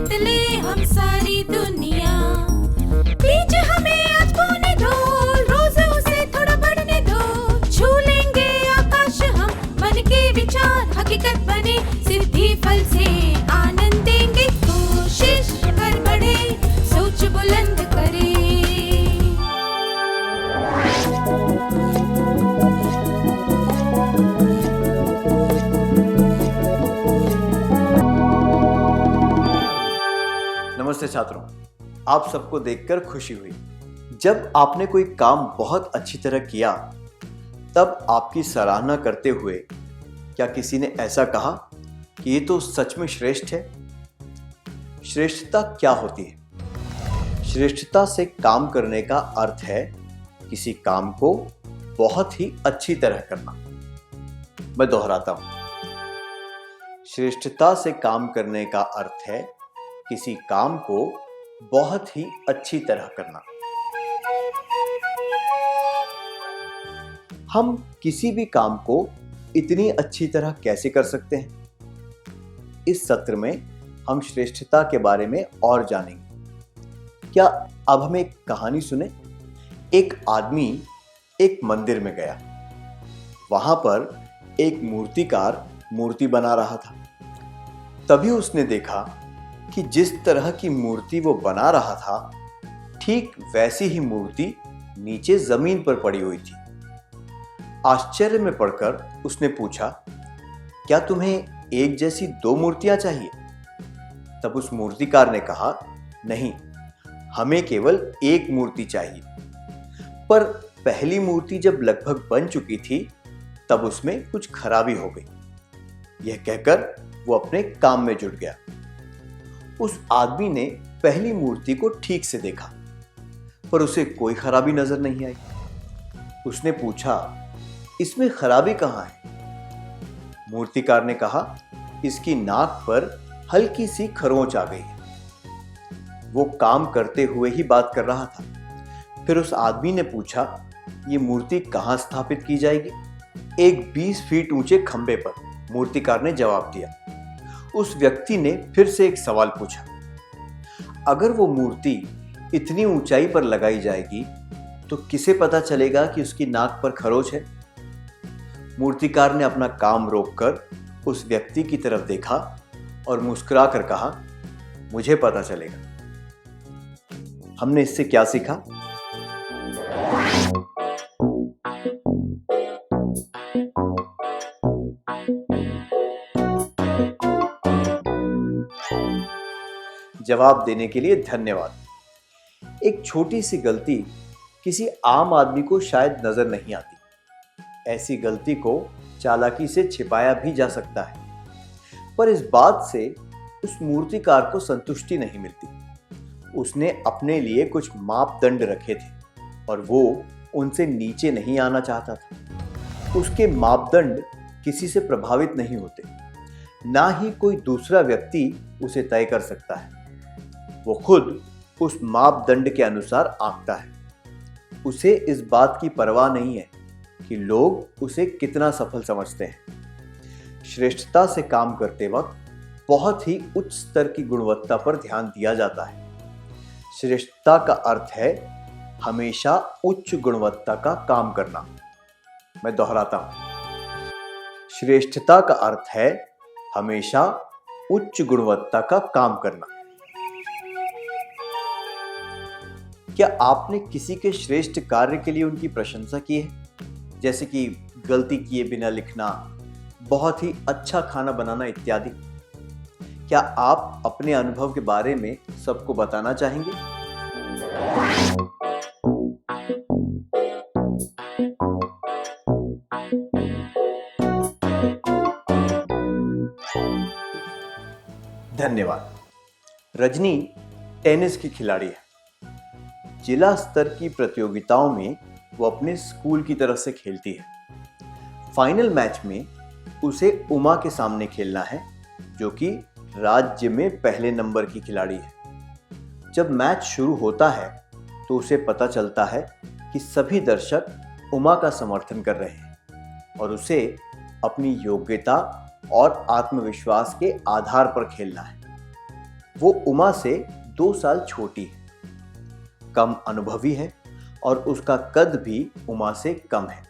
जीत ले हम सारी दुनिया। बीच हमें आज बोने दो, रोज उसे थोड़ा बढ़ने दो। छू लेंगे आकाश हम, मन के विचार हकीकत बने। सिद्धि फल से आनंद देंगे, कोशिश कर बढ़े, सोच बुलंद करे। नमस्ते छात्रों, आप सबको देखकर खुशी हुई। जब आपने कोई काम बहुत अच्छी तरह किया, तब आपकी सराहना करते हुए क्या किसी ने ऐसा कहा कि ये तो सच में श्रेष्ठ है? श्रेष्ठता क्या होती है? श्रेष्ठता से काम करने का अर्थ है किसी काम को बहुत ही अच्छी तरह करना। मैं दोहराता हूं, श्रेष्ठता से काम करने का अर्थ है किसी काम को बहुत ही अच्छी तरह करना। हम किसी भी काम को इतनी अच्छी तरह कैसे कर सकते हैं? इस सत्र में हम श्रेष्ठता के बारे में और जानेंगे। क्या अब हम एक कहानी सुने? एक आदमी एक मंदिर में गया। वहां पर एक मूर्तिकार मूर्ति बना रहा था। तभी उसने देखा कि जिस तरह की मूर्ति वो बना रहा था, ठीक वैसी ही मूर्ति नीचे जमीन पर पड़ी हुई थी। आश्चर्य में पड़कर उसने पूछा, क्या तुम्हें एक जैसी दो मूर्तियां चाहिए? तब उस मूर्तिकार ने कहा, नहीं, हमें केवल एक मूर्ति चाहिए। पर पहली मूर्ति जब लगभग बन चुकी थी, तब उसमें कुछ खराबी हो गई। यह कहकर वो अपने काम में जुट गया। उस आदमी ने पहली मूर्ति को ठीक से देखा, पर उसे कोई खराबी नजर नहीं आई। उसने पूछा, इसमें खराबी कहां है? मूर्तिकार ने कहा, इसकी नाक पर हल्की सी खरोंच आ गई है। वो काम करते हुए ही बात कर रहा था। फिर उस आदमी ने पूछा, ये मूर्ति कहां स्थापित की जाएगी? एक 20 फीट ऊंचे खंबे पर, मूर्तिकार ने जवाब दिया। उस व्यक्ति ने फिर से एक सवाल पूछा, अगर वो मूर्ति इतनी ऊंचाई पर लगाई जाएगी तो किसे पता चलेगा कि उसकी नाक पर खरोच है? मूर्तिकार ने अपना काम रोककर उस व्यक्ति की तरफ देखा और मुस्कुराकर कहा, मुझे पता चलेगा। हमने इससे क्या सीखा? जवाब देने के लिए धन्यवाद। एक छोटी सी गलती किसी आम आदमी को शायद नजर नहीं आती। ऐसी गलती को चालाकी से छिपाया भी जा सकता है, पर इस बात से उस मूर्तिकार को संतुष्टि नहीं मिलती। उसने अपने लिए कुछ मापदंड रखे थे और वो उनसे नीचे नहीं आना चाहता था। उसके मापदंड किसी से प्रभावित नहीं होते, ना ही कोई दूसरा व्यक्ति उसे तय कर सकता है। वो खुद उस मापदंड के अनुसार आंकता है। उसे इस बात की परवाह नहीं है कि लोग उसे कितना सफल समझते हैं। श्रेष्ठता से काम करते वक्त बहुत ही उच्च स्तर की गुणवत्ता पर ध्यान दिया जाता है। श्रेष्ठता का अर्थ है हमेशा उच्च गुणवत्ता का काम करना। मैं दोहराता हूं, श्रेष्ठता का अर्थ है हमेशा उच्च गुणवत्ता का काम करना। क्या आपने किसी के श्रेष्ठ कार्य के लिए उनकी प्रशंसा की है? जैसे कि गलती किए बिना लिखना, बहुत ही अच्छा खाना बनाना इत्यादि। क्या आप अपने अनुभव के बारे में सबको बताना चाहेंगे? धन्यवाद। रजनी टेनिस की खिलाड़ी है। जिला स्तर की प्रतियोगिताओं में वो अपने स्कूल की तरफ से खेलती है। फाइनल मैच में उसे उमा के सामने खेलना है, जो कि राज्य में पहले नंबर की खिलाड़ी है। जब मैच शुरू होता है तो उसे पता चलता है कि सभी दर्शक उमा का समर्थन कर रहे हैं और उसे अपनी योग्यता और आत्मविश्वास के आधार पर खेलना है। वो उमा से 2 साल छोटी है, कम अनुभवी है और उसका कद भी उमा से कम है।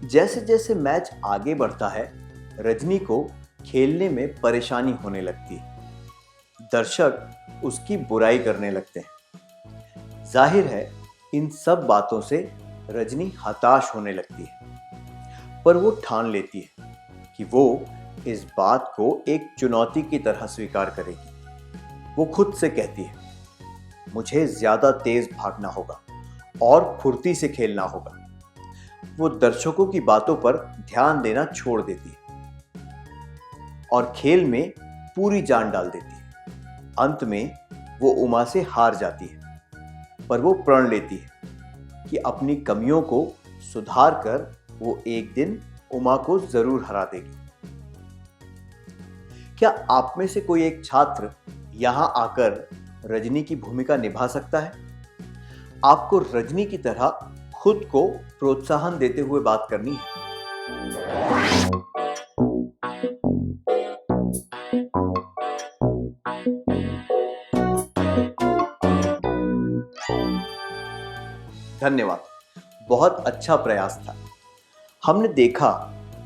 जैसे जैसे मैच आगे बढ़ता है, रजनी को खेलने में परेशानी होने लगती है। दर्शक उसकी बुराई करने लगते हैं। जाहिर है इन सब बातों से रजनी हताश होने लगती है, पर वो ठान लेती है कि वो इस बात को एक चुनौती की तरह स्वीकार करेगी। वो खुद से कहती है, मुझे ज्यादा तेज भागना होगा और फुर्ती से खेलना होगा। वो दर्शकों की बातों पर ध्यान देना छोड़ देती है और खेल में पूरी जान डाल देती है। अंत में वो उमा से हार जाती है, पर वो प्रण लेती है कि अपनी कमियों को सुधार कर वो एक दिन उमा को जरूर हरा देगी। क्या आप में से कोई एक छात्र यहां आकर रजनी की भूमिका निभा सकता है? आपको रजनी की तरह खुद को प्रोत्साहन देते हुए बात करनी है। धन्यवाद, बहुत अच्छा प्रयास था। हमने देखा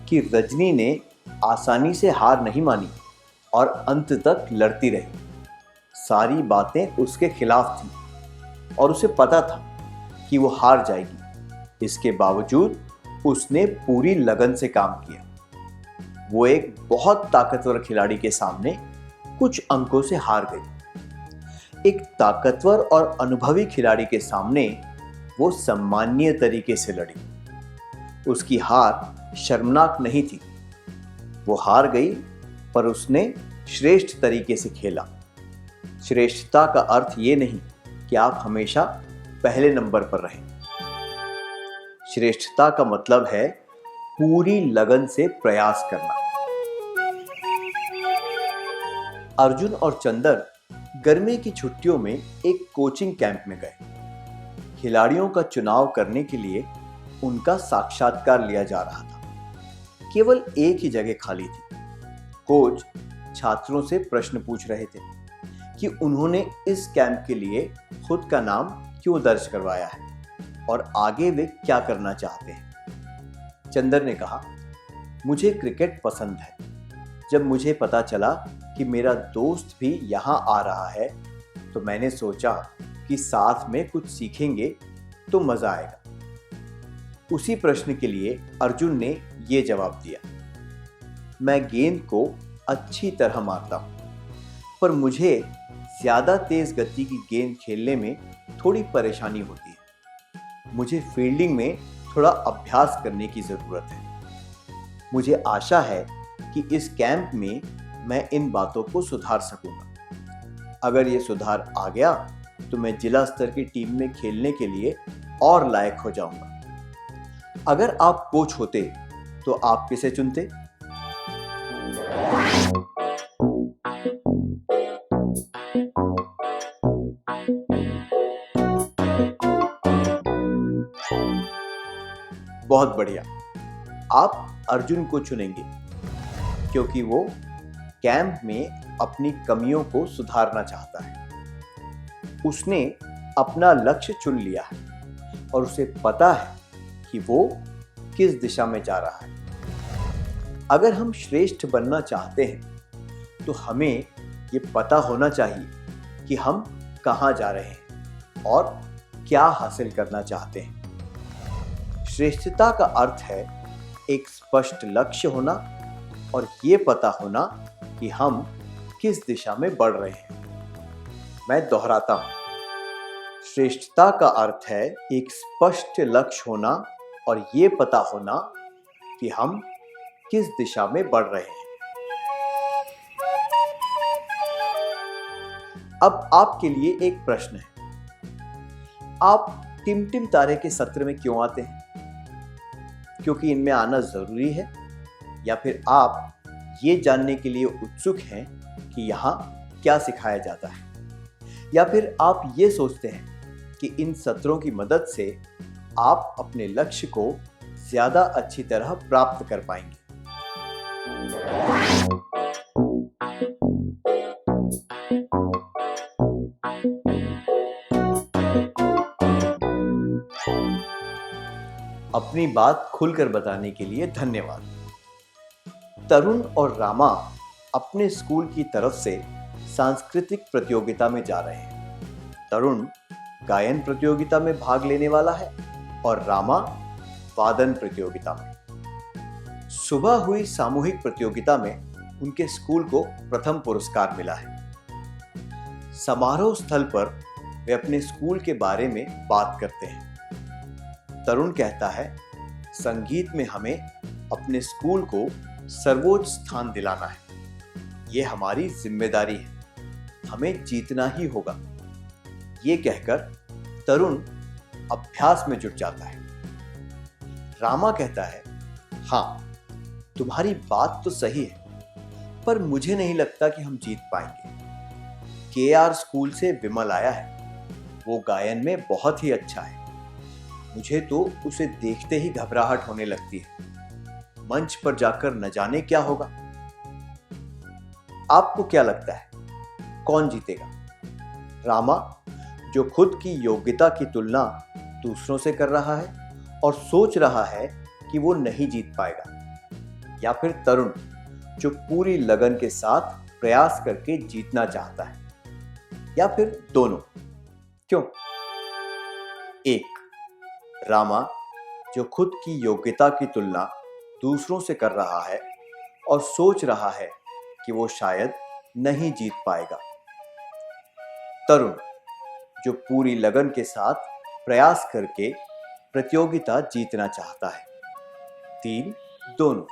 कि रजनी ने आसानी से हार नहीं मानी और अंत तक लड़ती रही। सारी बातें उसके खिलाफ थीं और उसे पता था कि वो हार जाएगी। इसके बावजूद उसने पूरी लगन से काम किया। वो एक बहुत ताकतवर खिलाड़ी के सामने कुछ अंकों से हार गई। एक ताकतवर और अनुभवी खिलाड़ी के सामने वो सम्मानीय तरीके से लड़ी। उसकी हार शर्मनाक नहीं थी। वो हार गई, पर उसने श्रेष्ठ तरीके से खेला। श्रेष्ठता का अर्थ ये नहीं कि आप हमेशा पहले नंबर पर रहें। श्रेष्ठता का मतलब है पूरी लगन से प्रयास करना। अर्जुन और चंदर गर्मी की छुट्टियों में एक कोचिंग कैंप में गए। खिलाड़ियों का चुनाव करने के लिए उनका साक्षात्कार लिया जा रहा था। केवल एक ही जगह खाली थी। कोच छात्रों से प्रश्न पूछ रहे थे कि उन्होंने इस कैंप के लिए खुद का नाम क्यों दर्ज करवाया है और आगे वे क्या करना चाहते हैं। चंदर ने कहा, मुझे क्रिकेट पसंद है। जब मुझे पता चला कि मेरा दोस्त भी यहाँ आ रहा है, तो मैंने सोचा कि साथ में कुछ सीखेंगे तो मजा आएगा। उसी प्रश्न के लिए अर्जुन ने ये जवाब दिया, मैं गेंद को अच्छी तरह मारता हूं, पर मुझे ज्यादा तेज गति की गेंद खेलने में थोड़ी परेशानी होती है। मुझे फील्डिंग में थोड़ा अभ्यास करने की जरूरत है। मुझे आशा है कि इस कैंप में मैं इन बातों को सुधार सकूंगा। अगर ये सुधार आ गया तो मैं जिला स्तर की टीम में खेलने के लिए और लायक हो जाऊंगा। अगर आप कोच होते तो आप किसे चुनते? बहुत बढ़िया, आप अर्जुन को चुनेंगे क्योंकि वो कैंप में अपनी कमियों को सुधारना चाहता है। उसने अपना लक्ष्य चुन लिया है और उसे पता है कि वो किस दिशा में जा रहा है। अगर हम श्रेष्ठ बनना चाहते हैं तो हमें ये पता होना चाहिए कि हम कहाँ जा रहे हैं और क्या हासिल करना चाहते हैं। श्रेष्ठता का अर्थ है एक स्पष्ट लक्ष्य होना और ये पता होना कि हम किस दिशा में बढ़ रहे हैं। मैं दोहराता हूं, श्रेष्ठता का अर्थ है एक स्पष्ट लक्ष्य होना और ये पता होना कि हम किस दिशा में बढ़ रहे हैं। अब आपके लिए एक प्रश्न है, आप टिमटिम तारे के सत्र में क्यों आते हैं? क्योंकि इनमें आना जरूरी है, या फिर आप ये जानने के लिए उत्सुक हैं कि यहाँ क्या सिखाया जाता है, या फिर आप ये सोचते हैं कि इन सत्रों की मदद से आप अपने लक्ष्य को ज्यादा अच्छी तरह प्राप्त कर पाएंगे। अपनी बात खुलकर बताने के लिए धन्यवाद। तरुण और रामा अपने स्कूल की तरफ से सांस्कृतिक प्रतियोगिता में जा रहे हैं। तरुण गायन प्रतियोगिता में भाग लेने वाला है और रामा वादन प्रतियोगिता में। सुबह हुई सामूहिक प्रतियोगिता में उनके स्कूल को प्रथम पुरस्कार मिला है। समारोह स्थल पर वे अपने स्कूल के बारे में बात करते हैं। तरुण कहता है, संगीत में हमें अपने स्कूल को सर्वोच्च स्थान दिलाना है। ये हमारी जिम्मेदारी है, हमें जीतना ही होगा। ये कहकर तरुण अभ्यास में जुट जाता है। रामा कहता है, हाँ, तुम्हारी बात तो सही है, पर मुझे नहीं लगता कि हम जीत पाएंगे। केआर स्कूल से विमल आया है, वो गायन में बहुत ही अच्छा है। मुझे तो उसे देखते ही घबराहट होने लगती है। मंच पर जाकर न जाने क्या होगा। आपको क्या लगता है, कौन जीतेगा? रामा, जो खुद की योग्यता की तुलना दूसरों से कर रहा है और सोच रहा है कि वो नहीं जीत पाएगा, या फिर तरुण, जो पूरी लगन के साथ प्रयास करके जीतना चाहता है, या फिर दोनों? क्यों? 1. रामा, जो खुद की योग्यता की तुलना दूसरों से कर रहा है और सोच रहा है कि वो शायद नहीं जीत पाएगा। तरुण, जो पूरी लगन के साथ प्रयास करके प्रतियोगिता जीतना चाहता है। 3. दोनों।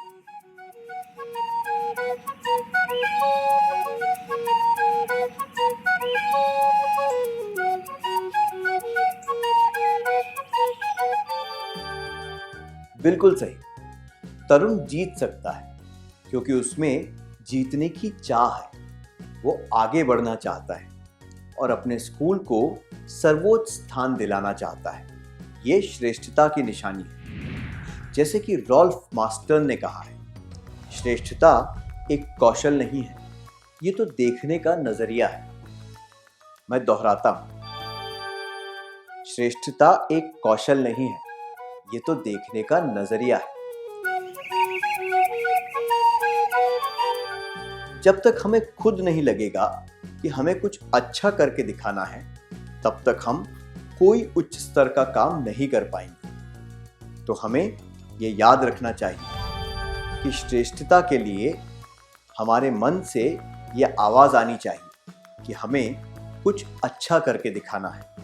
बिल्कुल सही। तरुण जीत सकता है क्योंकि उसमें जीतने की चाह है। वो आगे बढ़ना चाहता है और अपने स्कूल को सर्वोच्च स्थान दिलाना चाहता है। ये श्रेष्ठता की निशानी है। जैसे कि रॉल्फ मास्टर्न ने कहा है, श्रेष्ठता एक कौशल नहीं है, ये तो देखने का नजरिया है। मैं दोहराता हूं, श्रेष्ठता एक कौशल नहीं है, ये तो देखने का नजरिया है। जब तक हमें खुद नहीं लगेगा कि हमें कुछ अच्छा करके दिखाना है, तब तक हम कोई उच्च स्तर का काम नहीं कर पाएंगे। तो हमें ये याद रखना चाहिए कि श्रेष्ठता के लिए हमारे मन से ये आवाज आनी चाहिए कि हमें कुछ अच्छा करके दिखाना है।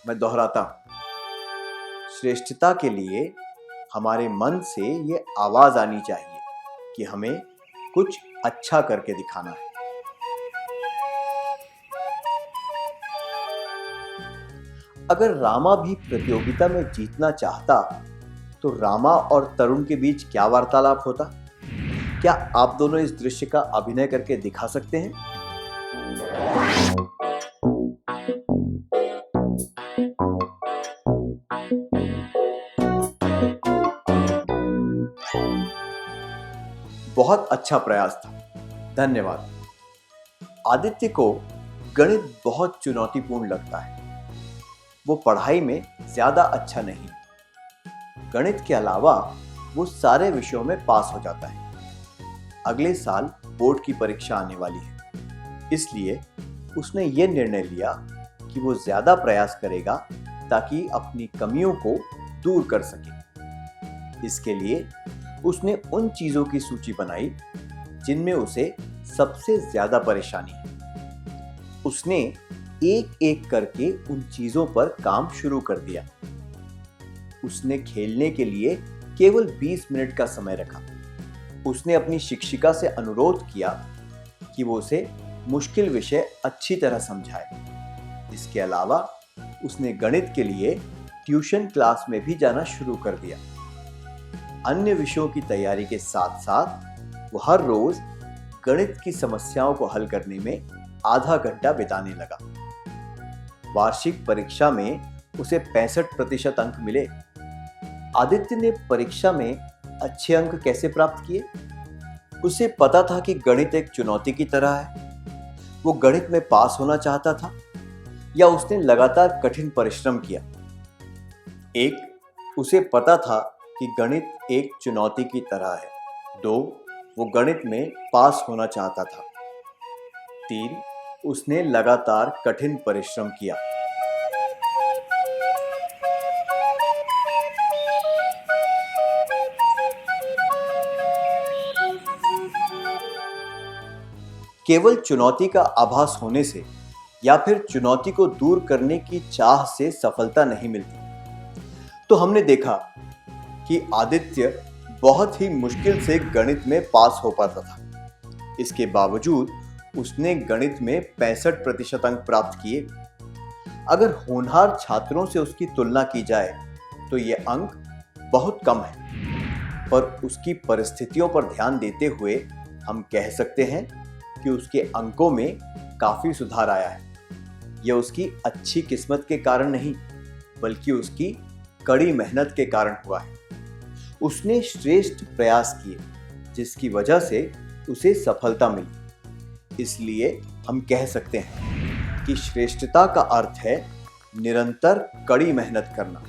मैं दोहराता हूं, श्रेष्ठता के लिए हमारे मन से ये आवाज आनी चाहिए कि हमें कुछ अच्छा करके दिखाना है। अगर रामा भी प्रतियोगिता में जीतना चाहता, तो रामा और तरुण के बीच क्या वार्तालाप होता? क्या आप दोनों इस दृश्य का अभिनय करके दिखा सकते हैं? बहुत अच्छा प्रयास था, धन्यवाद। आदित्य को गणित बहुत चुनौतीपूर्ण लगता है। वो पढ़ाई में ज्यादा अच्छा नहीं। गणित के अलावा वो सारे विषयों में पास हो जाता है। अगले साल बोर्ड की परीक्षा आने वाली है, इसलिए उसने ये निर्णय लिया कि वो ज्यादा प्रयास करेगा ताकि अपनी कमियों को दूर कर सके। इसके लिए उसने उन चीजों की सूची बनाई जिनमें उसे सबसे ज्यादा परेशानी है। उसने एक एक करके उन चीजों पर काम शुरू कर दिया। उसने खेलने के लिए केवल 20 मिनट का समय रखा। उसने अपनी शिक्षिका से अनुरोध किया कि वो उसे मुश्किल विषय अच्छी तरह समझाए। इसके अलावा उसने गणित के लिए ट्यूशन क्लास में भी जाना शुरू कर दिया। अन्य विषयों की तैयारी के साथ साथ वो हर रोज गणित की समस्याओं को हल करने में आधा घंटा बिताने लगा। वार्षिक परीक्षा में उसे 65% अंक मिले। आदित्य ने परीक्षा में अच्छे अंक कैसे प्राप्त किए? उसे पता था कि गणित एक चुनौती की तरह है। वो गणित में पास होना चाहता था या उसने लगातार कठिन परिश्रम किया? एक, उसे पता था कि गणित एक चुनौती की तरह है। दो, वो गणित में पास होना चाहता था। तीन, उसने लगातार कठिन परिश्रम किया। केवल चुनौती का आभास होने से या फिर चुनौती को दूर करने की चाह से सफलता नहीं मिलती। तो हमने देखा कि आदित्य बहुत ही मुश्किल से गणित में पास हो पाता था। इसके बावजूद उसने गणित में 65% अंक प्राप्त किए। अगर होनहार छात्रों से उसकी तुलना की जाए तो ये अंक बहुत कम है, पर उसकी परिस्थितियों पर ध्यान देते हुए हम कह सकते हैं कि उसके अंकों में काफी सुधार आया है। यह उसकी अच्छी किस्मत के कारण नहीं, बल्कि उसकी कड़ी मेहनत के कारण हुआ है। उसने श्रेष्ठ प्रयास किए, जिसकी वजह से उसे सफलता मिली। इसलिए हम कह सकते हैं कि श्रेष्ठता का अर्थ है निरंतर कड़ी मेहनत करना।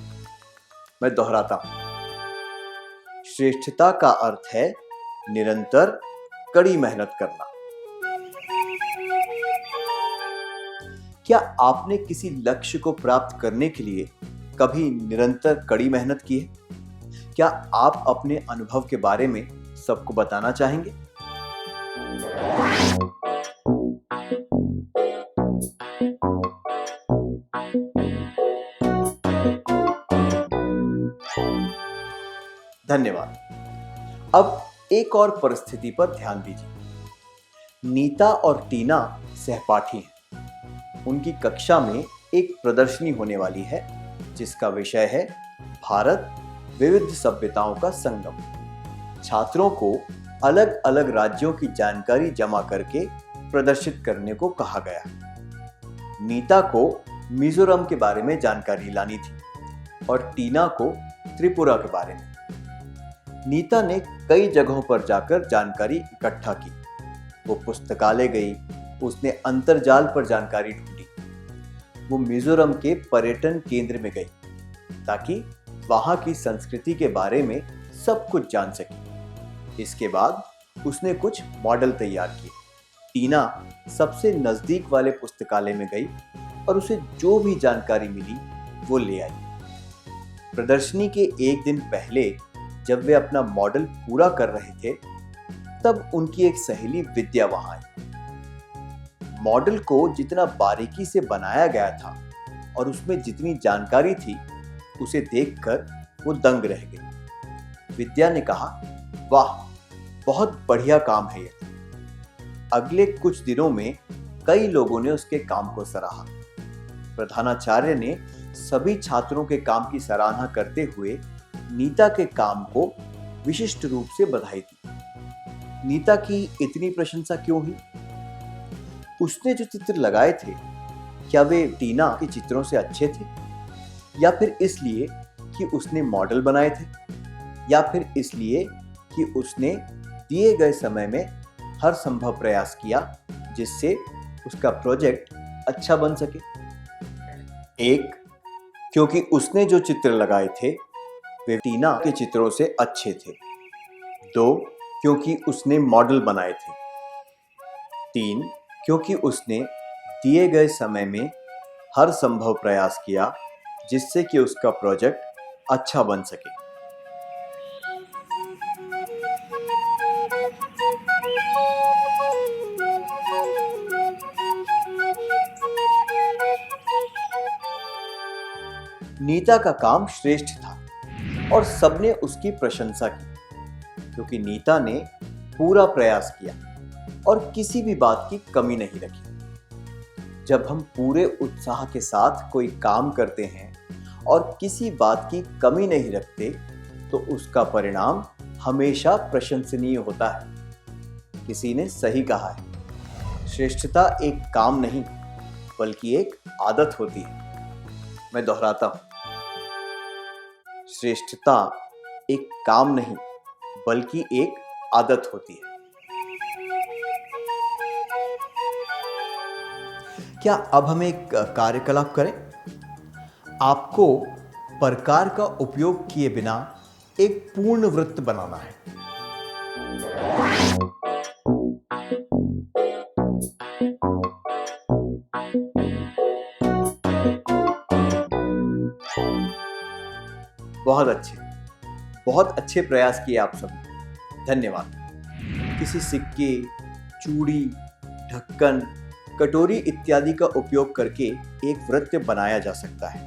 मैं दोहराता हूं, श्रेष्ठता का अर्थ है निरंतर कड़ी मेहनत करना। क्या आपने किसी लक्ष्य को प्राप्त करने के लिए कभी निरंतर कड़ी मेहनत की है? क्या आप अपने अनुभव के बारे में सबको बताना चाहेंगे? धन्यवाद। अब एक और परिस्थिति पर ध्यान दीजिए। नीता और टीना सहपाठी हैं। उनकी कक्षा में एक प्रदर्शनी होने वाली है, जिसका विषय है भारत विविध सभ्यताओं का संगम। छात्रों को अलग अलग राज्यों की जानकारी जमा करके प्रदर्शित करने को कहा गया। नीता को मिजोरम के बारे में जानकारी लानी थी और टीना को त्रिपुरा के बारे में। नीता ने कई जगहों पर जाकर जानकारी इकट्ठा की। वो पुस्तकालय गई, उसने अंतर्जाल पर जानकारी ढूंढी। वो मिजोरम के पर्यटन केंद्र में गई ताकि वहां की संस्कृति के बारे में सब कुछ जान सके। इसके बाद उसने कुछ मॉडल तैयार किए। टीना सबसे नजदीक वाले पुस्तकालय में गई और उसे जो भी जानकारी मिली वो ले आई। प्रदर्शनी के एक दिन पहले जब वे अपना मॉडल पूरा कर रहे थे, तब उनकी एक सहेली विद्या वहां आई। मॉडल को जितना बारीकी से बनाया गया था और उसमें जितनी जानकारी थी, उसे देखकर वो दंग रह गई। विद्या ने कहा, वाह, बहुत बढ़िया काम है ये। अगले कुछ दिनों में कई लोगों ने उसके काम को सराहा। प्रधानाचार्य ने सभी छात्रों के काम की सराहना करते हुए नीता के काम को विशिष्ट रूप से बधाई दी। नीता की इतनी प्रशंसा क्यों हुई? उसने जो चित्र लगाए थे, क्या वे टीना के चित्रों से अच्छे थे, या फिर इसलिए कि उसने मॉडल बनाए थे, या फिर इसलिए कि उसने दिए गए समय में हर संभव प्रयास किया जिससे उसका प्रोजेक्ट अच्छा बन सके? एक, क्योंकि उसने जो चित्र लगाए थे वे टीना के चित्रों से अच्छे थे। दो, क्योंकि उसने मॉडल बनाए थे। तीन, क्योंकि उसने दिए गए समय में हर संभव प्रयास किया जिससे कि उसका प्रोजेक्ट अच्छा बन सके। नीता का काम श्रेष्ठ था और सबने उसकी प्रशंसा की, क्योंकि नीता ने पूरा प्रयास किया और किसी भी बात की कमी नहीं रखी। जब हम पूरे उत्साह के साथ कोई काम करते हैं और किसी बात की कमी नहीं रखते, तो उसका परिणाम हमेशा प्रशंसनीय होता है। किसी ने सही कहा है, श्रेष्ठता एक काम नहीं बल्कि एक आदत होती है। मैं दोहराता हूं, श्रेष्ठता एक काम नहीं बल्कि एक आदत होती है। क्या अब हम एक कार्यकलाप करें? आपको प्रकार का उपयोग किए बिना एक पूर्ण वृत्त बनाना है। बहुत अच्छे प्रयास किए आप सब। धन्यवाद। किसी सिक्के, चूड़ी, ढक्कन, कटोरी इत्यादि का उपयोग करके एक वृत्त बनाया जा सकता है,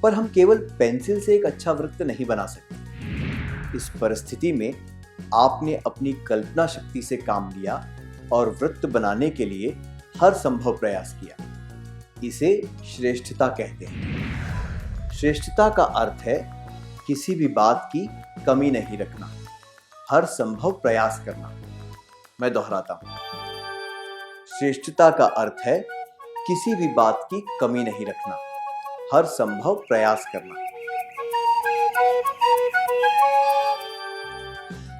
पर हम केवल पेंसिल से एक अच्छा वृत्त नहीं बना सकते। इस परिस्थिति में आपने अपनी कल्पना शक्ति से काम लिया और वृत्त बनाने के लिए हर संभव प्रयास किया। इसे श्रेष्ठता कहते हैं। श्रेष्ठता का अर्थ है किसी भी बात की कमी नहीं रखना, हर संभव प्रयास करना। मैं दोहराता हूं, श्रेष्ठता का अर्थ है किसी भी बात की कमी नहीं रखना, हर संभव प्रयास करना।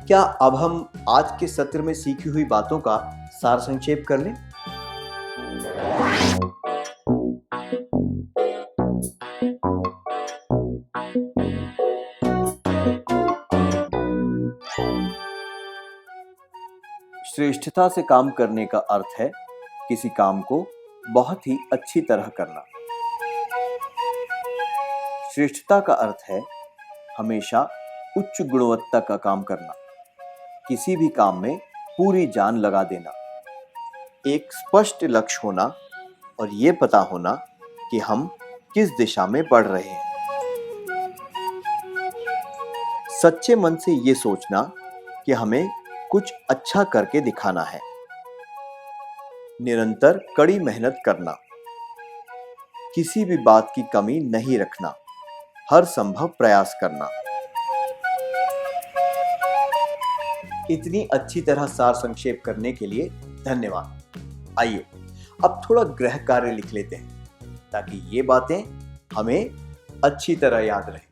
क्या अब हम आज के सत्र में सीखी हुई बातों का सार संक्षेप कर लें? श्रेष्ठता से काम करने का अर्थ है किसी काम को बहुत ही अच्छी तरह करना। श्रेष्ठता का अर्थ है हमेशा उच्च गुणवत्ता का काम करना, किसी भी काम में पूरी जान लगा देना, एक स्पष्ट लक्ष्य होना और ये पता होना कि हम किस दिशा में बढ़ रहे हैं। सच्चे मन से ये सोचना कि हमें कुछ अच्छा करके दिखाना है। निरंतर कड़ी मेहनत करना, किसी भी बात की कमी नहीं रखना, हर संभव प्रयास करना। इतनी अच्छी तरह सार संक्षेप करने के लिए धन्यवाद। आइए अब थोड़ा गृह कार्य लिख लेते हैं ताकि ये बातें हमें अच्छी तरह याद रहें।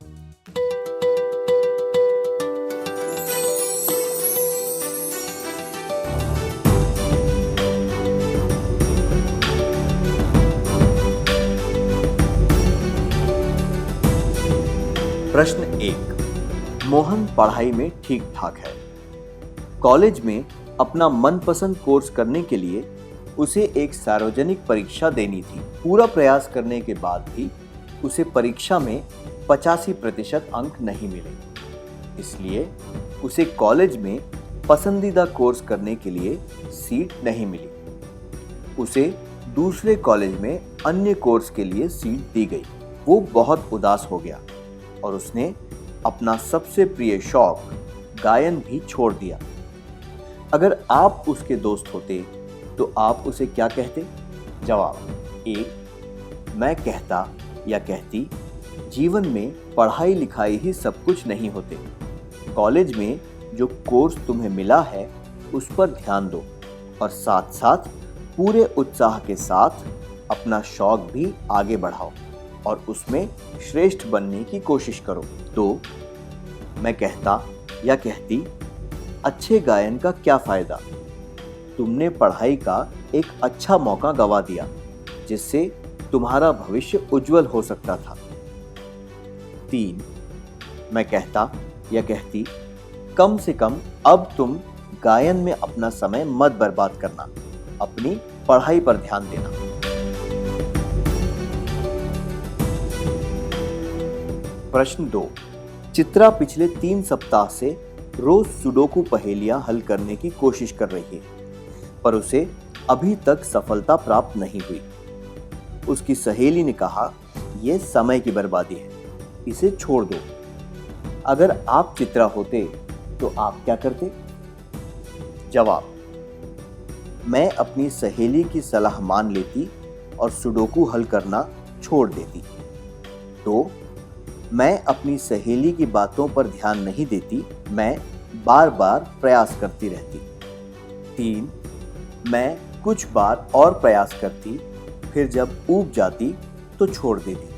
प्रश्न 1। मोहन पढ़ाई में ठीक ठाक है। कॉलेज में अपना मनपसंद कोर्स करने के लिए उसे एक सार्वजनिक परीक्षा देनी थी। पूरा प्रयास करने के बाद भी उसे परीक्षा में 85% अंक नहीं मिले, इसलिए उसे कॉलेज में पसंदीदा कोर्स करने के लिए सीट नहीं मिली। उसे दूसरे कॉलेज में अन्य कोर्स के लिए सीट दी गई। वो बहुत उदास हो गया और उसने अपना सबसे प्रिय शौक गायन भी छोड़ दिया। अगर आप उसके दोस्त होते तो आप उसे क्या कहते? जवाब: 1. मैं कहता या कहती, जीवन में पढ़ाई लिखाई ही सब कुछ नहीं होते। कॉलेज में जो कोर्स तुम्हें मिला है उस पर ध्यान दो और साथ साथ पूरे उत्साह के साथ अपना शौक भी आगे बढ़ाओ और उसमें श्रेष्ठ बनने की कोशिश करो। तो मैं कहता या कहती, अच्छे गायन का क्या फायदा? तुमने पढ़ाई का एक अच्छा मौका गवा दिया जिससे तुम्हारा भविष्य उज्जवल हो सकता था। 3. मैं कहता या कहती, कम से कम अब तुम गायन में अपना समय मत बर्बाद करना, अपनी पढ़ाई पर ध्यान देना। प्रश्न 2। चित्रा पिछले 3 सप्ताह से रोज सुडोकू पहेलियां हल करने की कोशिश कर रही है, पर उसे अभी तक सफलता प्राप्त नहीं हुई। उसकी सहेली ने कहा, यह समय की बर्बादी है, इसे छोड़ दो। अगर आप चित्रा होते तो आप क्या करते? जवाब: मैं अपनी सहेली की सलाह मान लेती और सुडोकू हल करना छोड़ देती। तो मैं अपनी सहेली की बातों पर ध्यान नहीं देती, मैं बार बार प्रयास करती रहती। 3. मैं कुछ बार और प्रयास करती, फिर जब ऊब जाती तो छोड़ देती।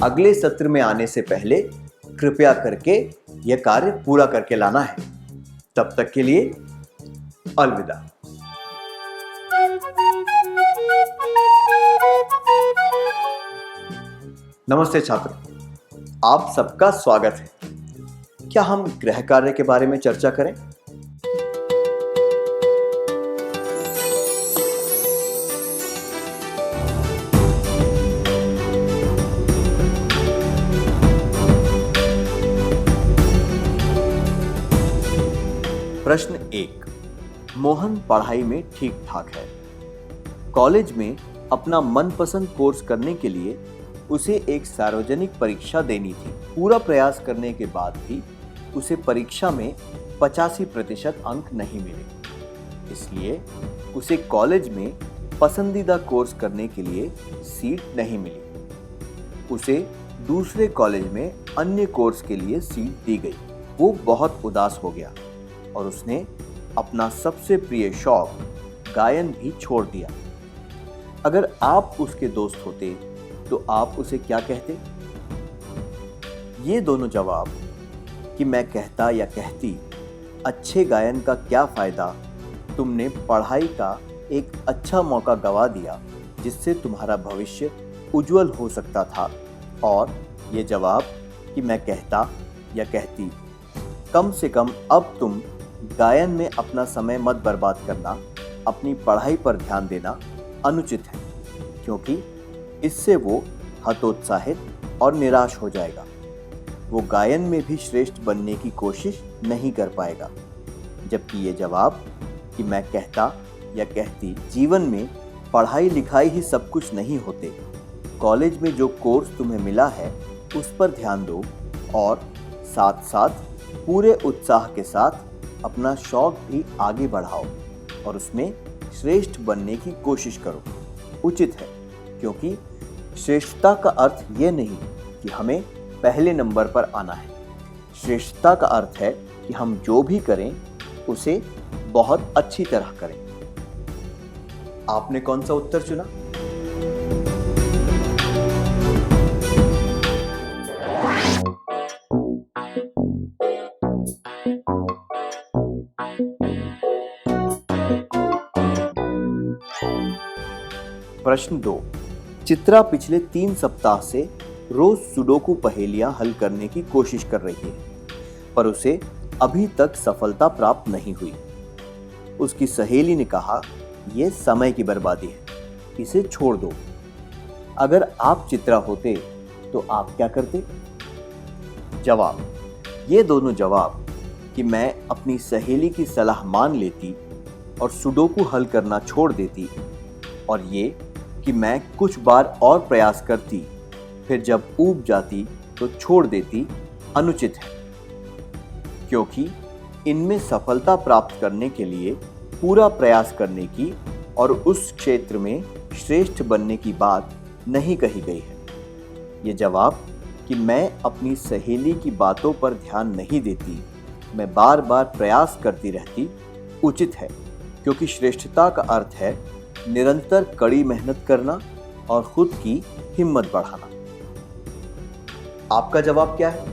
अगले सत्र में आने से पहले कृपया करके यह कार्य पूरा करके लाना है। तब तक के लिए अलविदा। नमस्ते छात्रों, आप सबका स्वागत है। क्या हम गृह कार्य के बारे में चर्चा करें? प्रश्न 1। मोहन पढ़ाई में ठीक ठाक है। कॉलेज में अपना मनपसंद कोर्स करने के लिए उसे एक सार्वजनिक परीक्षा देनी थी। पूरा प्रयास करने के बाद भी उसे परीक्षा में 85% अंक नहीं मिले। इसलिए उसे कॉलेज में पसंदीदा कोर्स करने के लिए सीट नहीं मिली। उसे दूसरे कॉलेज में अन्य कोर्स के लिए सीट दी गई। वो बहुत उदास हो गया और उसने अपना सबसे प्रिय शौक गायन भी छोड़ दिया। अगर आप उसके दोस्त होते तो आप उसे क्या कहते? ये दोनों जवाब कि मैं कहता या कहती, अच्छे गायन का क्या फायदा, तुमने पढ़ाई का एक अच्छा मौका गवा दिया जिससे तुम्हारा भविष्य उज्जवल हो सकता था, और ये जवाब कि मैं कहता या कहती, कम से कम अब तुम गायन में अपना समय मत बर्बाद करना, अपनी पढ़ाई पर ध्यान देना अनुचित है, क्योंकि इससे वो हतोत्साहित और निराश हो जाएगा। वो गायन में भी श्रेष्ठ बनने की कोशिश नहीं कर पाएगा। जबकि ये जवाब कि मैं कहता या कहती, जीवन में पढ़ाई लिखाई ही सब कुछ नहीं होते। कॉलेज में जो कोर्स तुम्हें मिला है उस पर ध्यान दो और साथ साथ पूरे उत्साह के साथ अपना शौक भी आगे बढ़ाओ और उसमें श्रेष्ठ बनने की कोशिश करो, उचित है। क्योंकि श्रेष्ठता का अर्थ ये नहीं कि हमें पहले नंबर पर आना है। श्रेष्ठता का अर्थ है कि हम जो भी करें उसे बहुत अच्छी तरह करें। आपने कौन सा उत्तर चुना? प्रश्न 2। चित्रा पिछले 3 सप्ताह से रोज सुडोकू पहेलियां हल करने की कोशिश कर रही है, पर उसे अभी तक सफलता प्राप्त नहीं हुई। उसकी सहेली ने कहा, यह समय की बर्बादी है, इसे छोड़ दो। अगर आप चित्रा होते तो आप क्या करते? जवाब। ये दोनों जवाब कि मैं अपनी सहेली की सलाह मान लेती और सुडोकू हल करना छोड़ देती, और ये कि मैं कुछ बार और प्रयास करती, फिर जब ऊब जाती तो छोड़ देती, अनुचित है। क्योंकि इनमें सफलता प्राप्त करने के लिए पूरा प्रयास करने की और उस क्षेत्र में श्रेष्ठ बनने की बात नहीं कही गई है। ये जवाब कि मैं अपनी सहेली की बातों पर ध्यान नहीं देती, मैं बार बार प्रयास करती रहती, उचित है। क्योंकि श्रेष्ठता का अर्थ है निरंतर कड़ी मेहनत करना और खुद की हिम्मत बढ़ाना। आपका जवाब क्या है?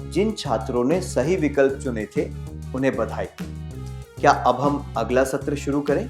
जिन छात्रों ने सही विकल्प चुने थे उन्हें बधाई। क्या अब हम अगला सत्र शुरू करें?